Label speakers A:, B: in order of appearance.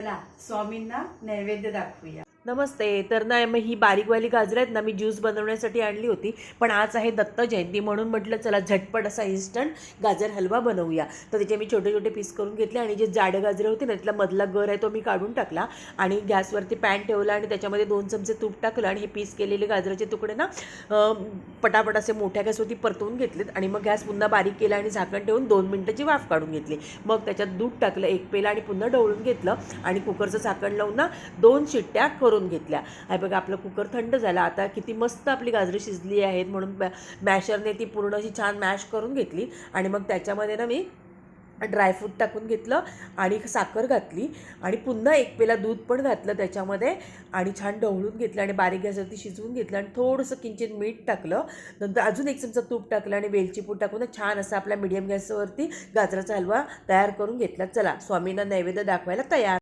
A: चला स्वामींना नैवेद्य दाखवूया।
B: नमस्ते. तर ना मग ही बारीकवाली गाजरं आहेत ना, मी ज्यूस बनवण्यासाठी आणली होती. पण आज आहे दत्त जयंती म्हणून म्हटलं चला झटपट असा इन्स्टंट गाजर हलवा बनवूया. तर त्याचे मी छोटे छोटे पीस करून घेतले आणि जे जाडे गाजरं होते ना, त्यातला मधला गर आहे तो मी काढून टाकला आणि गॅसवरती पॅन ठेवला आणि त्याच्यामध्ये 2 चमचे तूप टाकलं आणि हे पीस केलेले गाजराचे तुकडे ना पटापट असे मोठ्या गॅसवरती परतवून घेतलेत आणि मग गॅस पुन्हा बारीक केला आणि झाकण ठेवून 2 मिनिटाची वाफ काढून घेतली. मग त्याच्यात दूध टाकलं 1 पेला आणि पुन्हा ढवळून घेतलं आणि कुकरचं झाकण लावून ना 2 शिट्ट्या करून घेतल्या. आहे बघा आपलं कुकर थंड झाला. आता किती मस्त आपली गाजरं शिजली आहेत म्हणून मॅशरने ती पूर्ण अशी छान मॅश करून घेतली आणि मग त्याच्यामध्ये ना मी ड्रायफ्रूट टाकून घेतलं आणि साखर घातली आणि पुन्हा 1 पेला दूध पण घातलं त्याच्यामध्ये आणि छान ढवळून घेतलं आणि बारीक गॅसवरती शिजवून घेतलं आणि थोडंसं किंचित मीठ टाकलं. नंतर अजून 1 चमचा तूप टाकलं आणि वेलची पूड टाकून छान असा आपला मीडियम गॅसवरती गाजराचा हलवा तयार करून घेतला. चला स्वामींना नैवेद्य दाखवायला तयार.